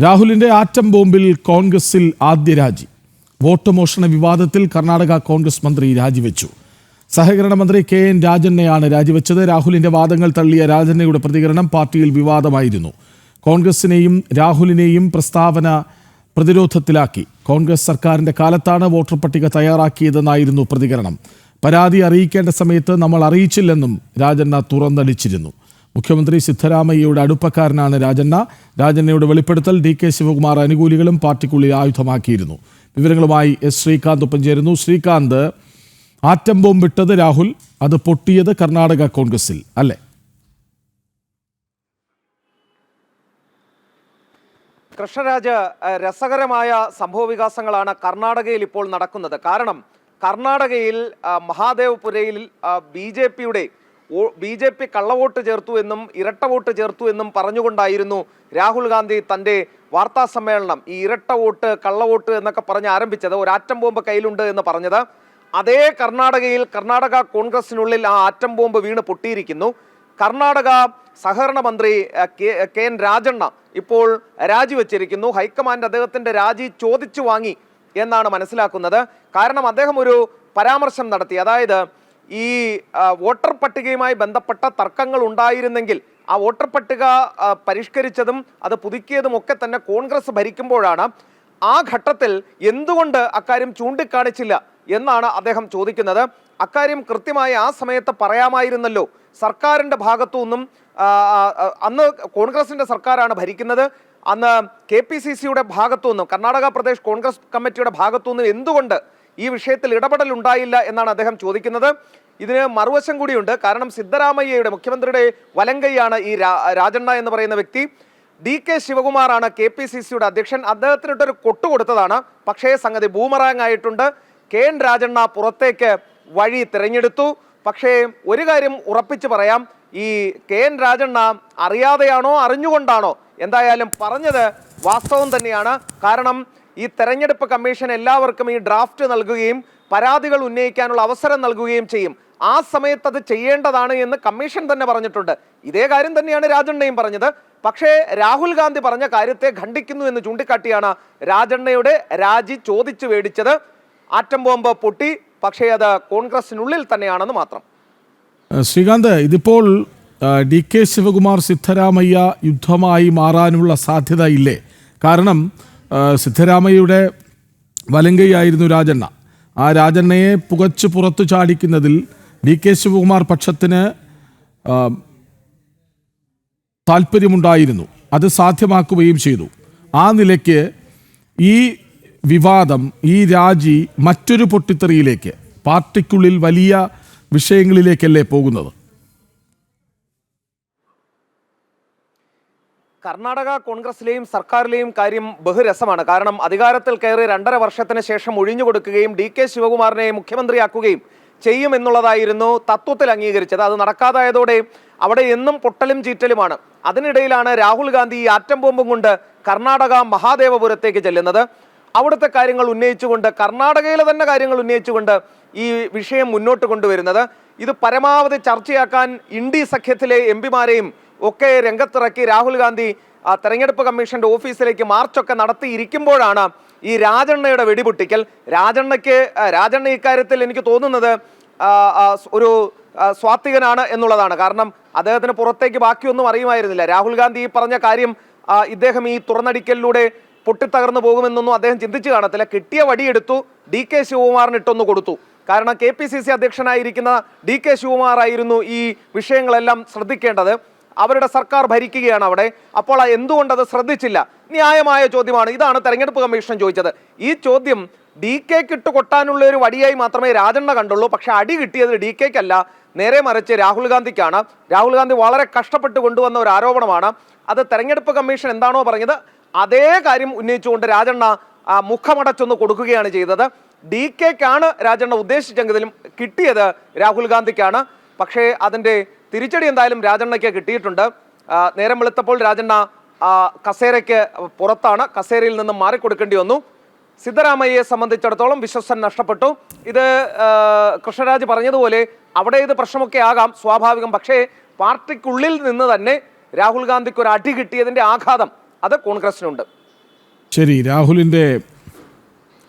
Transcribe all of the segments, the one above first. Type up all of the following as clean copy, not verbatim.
രാഹുലിന്റെ ആറ്റം ബോംബിൽ കോൺഗ്രസിൽ ആദ്യ രാജി. വോട്ട് മോഷണ വിവാദത്തിൽ കർണാടക കോൺഗ്രസ് മന്ത്രി രാജിവെച്ചു. സഹകരണ മന്ത്രി കെ.എൻ. രാജണ്ണയാണ് രാജിവെച്ചത്. രാഹുലിന്റെ വാദങ്ങൾ തള്ളിയ രാജണ്ണയുടെ പ്രതികരണം പാർട്ടിയിൽ വിവാദമായിരുന്നു. കോൺഗ്രസിനെയും രാഹുലിനെയും പ്രസ്താവന പ്രതിരോധത്തിലാക്കി. കോൺഗ്രസ് സർക്കാരിന്റെ കാലത്താണ് വോട്ടർ പട്ടിക തയ്യാറാക്കിയതെന്നായിരുന്നു പ്രതികരണം. പരാതി അറിയിക്കേണ്ട സമയത്ത് നമ്മൾ അറിയിച്ചില്ലെന്നും രാജണ്ണ തുറന്നടിച്ചിരുന്നു. മുഖ്യമന്ത്രി സിദ്ധരാമയ്യയുടെ അടുപ്പക്കാരനാണ് രാജണ്ണയുടെ വെളിപ്പെടുത്തൽ ഡി.കെ. ശിവകുമാർ അനുകൂലികളും പാർട്ടിക്കുള്ളിൽ ആയുധമാക്കിയിരുന്നു. വിവരങ്ങളുമായി എസ് ശ്രീകാന്ത് ഒപ്പം ചേരുന്നു. ശ്രീകാന്ത്, ആറ്റം ബോംബ് വിട്ടത് രാഹുൽ, അത് പൊട്ടിയത് കർണാടക കോൺഗ്രസിൽ അല്ലേ? കൃഷ്ണരാജ്, രസകരമായ സംഭവവികാസങ്ങളാണ് കർണാടകയിൽ ഇപ്പോൾ നടക്കുന്നത്. കാരണം കർണാടകയിൽ മഹാദേവപുരയിൽ ബി ജെ പി കള്ളവോട്ട് ചേർത്തു എന്നും ഇരട്ട വോട്ട് ചേർത്തു എന്നും പറഞ്ഞുകൊണ്ടായിരുന്നു രാഹുൽ ഗാന്ധി തൻ്റെ വാർത്താ സമ്മേളനം ഈ ഇരട്ട വോട്ട് കള്ളവോട്ട് എന്നൊക്കെ പറഞ്ഞ് ആരംഭിച്ചത്. ഒരു ആറ്റം ബോംബ് കയ്യിലുണ്ട് എന്ന് പറഞ്ഞത്. അതേ കർണാടകയിൽ കർണാടക കോൺഗ്രസിനുള്ളിൽ ആ ആറ്റം ബോംബ് വീണ് പൊട്ടിയിരിക്കുന്നു. കർണാടക സഹകരണ മന്ത്രി കെ.എൻ. രാജണ്ണ ഇപ്പോൾ രാജിവെച്ചിരിക്കുന്നു. ഹൈക്കമാൻഡ് അദ്ദേഹത്തിന്റെ രാജി ചോദിച്ചു വാങ്ങി എന്നാണ് മനസ്സിലാക്കുന്നത്. കാരണം അദ്ദേഹം ഒരു പരാമർശം നടത്തി. അതായത് ഈ വോട്ടർ പട്ടികയുമായി ബന്ധപ്പെട്ട തർക്കങ്ങൾ ഉണ്ടായിരുന്നെങ്കിൽ ആ വോട്ടർ പട്ടിക പരിഷ്കരിച്ചതും അത് പുതുക്കിയതും ഒക്കെ തന്നെ കോൺഗ്രസ് ഭരിക്കുമ്പോഴാണ്. ആ ഘട്ടത്തിൽ എന്തുകൊണ്ട് അക്കാര്യം ചൂണ്ടിക്കാണിച്ചില്ല എന്നാണ് അദ്ദേഹം ചോദിക്കുന്നത്. അക്കാര്യം കൃത്യമായി ആ സമയത്ത് പറയാമായിരുന്നല്ലോ. സർക്കാരിൻ്റെ ഭാഗത്തു നിന്നും അന്ന് കോൺഗ്രസിൻ്റെ സർക്കാരാണ് ഭരിക്കുന്നത്. അന്ന് KPCCയുടെ ഭാഗത്തു നിന്നും കർണാടക പ്രദേശ് കോൺഗ്രസ് കമ്മിറ്റിയുടെ ഭാഗത്തു നിന്നും എന്തുകൊണ്ട് ഈ വിഷയത്തിൽ ഇടപെടൽ ഉണ്ടായില്ല എന്നാണ് അദ്ദേഹം ചോദിക്കുന്നത്. ഇതിന് മറുവശം കൂടിയുണ്ട്. കാരണം സിദ്ധരാമയ്യയുടെ മുഖ്യമന്ത്രിയുടെ വലങ്കൈയാണ് ഈ രാജണ്ണ എന്ന് പറയുന്ന വ്യക്തി. ഡി.കെ. ശിവകുമാറാണ് KPCCയുടെ അധ്യക്ഷൻ. അദ്ദേഹത്തിനിട്ടൊരു കൊട്ടു കൊടുത്തതാണ്. പക്ഷേ സംഗതി ബൂമറാങ് ആയിട്ടുണ്ട്. കെ.എൻ. രാജണ്ണ പുറത്തേക്ക് വഴി തിരഞ്ഞെടുത്തു. പക്ഷേ ഒരു കാര്യം ഉറപ്പിച്ച് പറയാം, ഈ കെ.എൻ. രാജണ്ണ അറിയാതെയാണോ അറിഞ്ഞുകൊണ്ടാണോ എന്തായാലും പറഞ്ഞത് വാസ്തവം തന്നെയാണ്. കാരണം ഈ തെരഞ്ഞെടുപ്പ് കമ്മീഷൻ എല്ലാവർക്കും ഈ ഡ്രാഫ്റ്റ് നൽകുകയും പരാതികൾ ഉന്നയിക്കാനുള്ള അവസരം നൽകുകയും ചെയ്യും. ആ സമയത്ത് അത് ചെയ്യേണ്ടതാണ് എന്ന് കമ്മീഷൻ തന്നെ പറഞ്ഞിട്ടുണ്ട്. ഇതേ കാര്യം തന്നെയാണ് രാജണ്ണയും പറഞ്ഞത്. പക്ഷേ രാഹുൽ ഗാന്ധി പറഞ്ഞ കാര്യത്തെ ഖണ്ഡിക്കുന്നു എന്ന് ചൂണ്ടിക്കാട്ടിയാണ് രാജണ്ണയുടെ രാജി ചോദിച്ചു മേടിച്ചത്. ആറ്റം ബോംബ് പൊട്ടി, പക്ഷേ അത് കോൺഗ്രസിനുള്ളിൽ തന്നെയാണെന്ന് മാത്രം. ശ്രീകാന്ത്, ഇതിപ്പോൾ ഡി.കെ. ശിവകുമാർ സിദ്ധരാമയ്യ യുദ്ധമായി മാറാനുള്ള സാധ്യത ഇല്ലേ? കാരണം സിദ്ധരാമയ്യയുടെ വലങ്കയായിരുന്നു രാജണ്ണ. ആ രാജണ്ണയെ പുകച്ച് പുറത്തു ചാടിക്കുന്നതിൽ ഡി.കെ. ശിവകുമാർ പക്ഷത്തിന് താല്പര്യമുണ്ടായിരുന്നു. അത് സാധ്യമാക്കുകയും ചെയ്തു. ആ നിലയ്ക്ക് ഈ വിവാദം, ഈ രാജി മറ്റൊരു പൊട്ടിത്തെറിയിലേക്ക്, പാർട്ടിക്കുള്ളിൽ വലിയ വിഷയങ്ങളിലേക്കല്ലേ പോകുന്നത്? കർണാടക കോൺഗ്രസിലെയും സർക്കാരിലെയും കാര്യം ബഹുരസമാണ്. കാരണം അധികാരത്തിൽ കയറി 2.5 വർഷത്തിന് ശേഷം ഒഴിഞ്ഞുകൊടുക്കുകയും ഡി.കെ. ശിവകുമാറിനെ മുഖ്യമന്ത്രിയാക്കുകയും ചെയ്യുമെന്നുള്ളതായിരുന്നു തത്വത്തിൽ അംഗീകരിച്ചത്. അത് നടക്കാതായതോടെ അവിടെ എന്നും പൊട്ടലും ചീറ്റലുമാണ്. അതിനിടയിലാണ് രാഹുൽ ഗാന്ധി ഈ ആറ്റം ബോംബും കൊണ്ട് കർണാടക മഹാദേവപുരത്തേക്ക് ചെല്ലുന്നത്. അവിടുത്തെ കാര്യങ്ങൾ ഉന്നയിച്ചുകൊണ്ട്, കർണാടകയിലെ തന്നെ കാര്യങ്ങൾ ഉന്നയിച്ചുകൊണ്ട് ഈ വിഷയം മുന്നോട്ട് കൊണ്ടുവരുന്നത്. ഇത് പരമാവധി ചർച്ചയാക്കാൻ ഇന്ത്യ സഖ്യത്തിലെ MP-മാരെയും ഒക്കെ രംഗത്തിറക്കി രാഹുൽ ഗാന്ധി തെരഞ്ഞെടുപ്പ് കമ്മീഷന്റെ ഓഫീസിലേക്ക് മാർച്ചൊക്കെ നടത്തിയിരിക്കുമ്പോഴാണ് ഈ രാജണ്ണയുടെ വെടിപൊട്ടിക്കൽ. രാജണ്ണ ഇക്കാര്യത്തിൽ എനിക്ക് തോന്നുന്നത് ഒരു സ്വാത്വികനാണ് എന്നുള്ളതാണ്. കാരണം അദ്ദേഹത്തിന് പുറത്തേക്ക് ബാക്കിയൊന്നും അറിയുമായിരുന്നില്ല. രാഹുൽ ഗാന്ധി ഈ പറഞ്ഞ കാര്യം ഇദ്ദേഹം ഈ തുറന്നടിക്കലിലൂടെ പൊട്ടിത്തകർന്നു പോകുമെന്നൊന്നും അദ്ദേഹം ചിന്തിച്ചു കാണത്തില്ല. കിട്ടിയ വടിയെടുത്തു, ഡി.കെ. ശിവകുമാറിന് ഇട്ടൊന്ന് കൊടുത്തു. കാരണം KPCC അധ്യക്ഷനായിരിക്കുന്ന ഡി.കെ. ശിവകുമാർ ആയിരുന്നു ഈ വിഷയങ്ങളെല്ലാം ശ്രദ്ധിക്കേണ്ടത്. അവരുടെ സർക്കാർ ഭരിക്കുകയാണ് അവിടെ. അപ്പോൾ എന്തുകൊണ്ടത് ശ്രദ്ധിച്ചില്ല? ന്യായമായ ചോദ്യമാണ്. ഇതാണ് തെരഞ്ഞെടുപ്പ് കമ്മീഷൻ ചോദിച്ചത്. ഈ ചോദ്യം ഡി.കെക്ക് ഇട്ട് കൊട്ടാനുള്ള ഒരു വടിയായി മാത്രമേ രാജണ്ണ കണ്ടുള്ളൂ. പക്ഷെ അടി കിട്ടിയത് ഡി.കെക്കല്ല, നേരെ മറിച്ച് രാഹുൽ ഗാന്ധിക്കാണ്. രാഹുൽ ഗാന്ധി വളരെ കഷ്ടപ്പെട്ട് കൊണ്ടുവന്ന ഒരു ആരോപണമാണ്. അത് തെരഞ്ഞെടുപ്പ് കമ്മീഷൻ എന്താണോ പറഞ്ഞത് അതേ കാര്യം ഉന്നയിച്ചുകൊണ്ട് രാജണ്ണ മുഖമടച്ചൊന്ന് കൊടുക്കുകയാണ് ചെയ്തത്. ഡി.കെക്കാണ് രാജണ്ണ ഉദ്ദേശിച്ചെങ്കിലും കിട്ടിയത് രാഹുൽ ഗാന്ധിക്കാണ്. പക്ഷേ അതിൻ്റെ തിരിച്ചടി എന്തായാലും രാജണ്ണയ്ക്ക് കിട്ടിയിട്ടുണ്ട്. നേരം വെളുത്തപ്പോൾ രാജണ്ണ കസേരയ്ക്ക് പുറത്താണ്. കസേരയിൽ നിന്നും മാറിക്കൊടുക്കേണ്ടി വന്നു. സിദ്ധരാമയ്യയെ സംബന്ധിച്ചിടത്തോളം വിശ്വസൻ നഷ്ടപ്പെട്ടു. ഇത് കൃഷ്ണരാജ് പറഞ്ഞതുപോലെ അവിടെ ഇത് പ്രശ്നമൊക്കെ ആകാം, സ്വാഭാവികം. പക്ഷേ പാർട്ടിക്കുള്ളിൽ നിന്ന് തന്നെ രാഹുൽ ഗാന്ധിക്ക് ഒരു അടി കിട്ടിയതിൻ്റെ ആഘാതം അത് കോൺഗ്രസിനുണ്ട്. ശരി, രാഹുലിൻ്റെ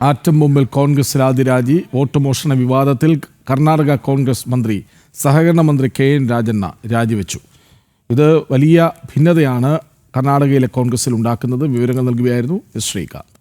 ആറ്റം ബോംബിൽ കോൺഗ്രസ് രാജി, വോട്ട് മോഷണ വിവാദത്തിൽ കർണാടക കോൺഗ്രസ് മന്ത്രി സഹകരണ മന്ത്രി KN രാജണ്ണ രാജിവെച്ചു. ഇത് വലിയ ഭിന്നതയാണ് കർണാടകയിലെ കോൺഗ്രസിൽ ഉണ്ടാക്കുന്നത്. വിവരങ്ങൾ നൽകുകയായിരുന്നു ശ്രീകാന്ത്.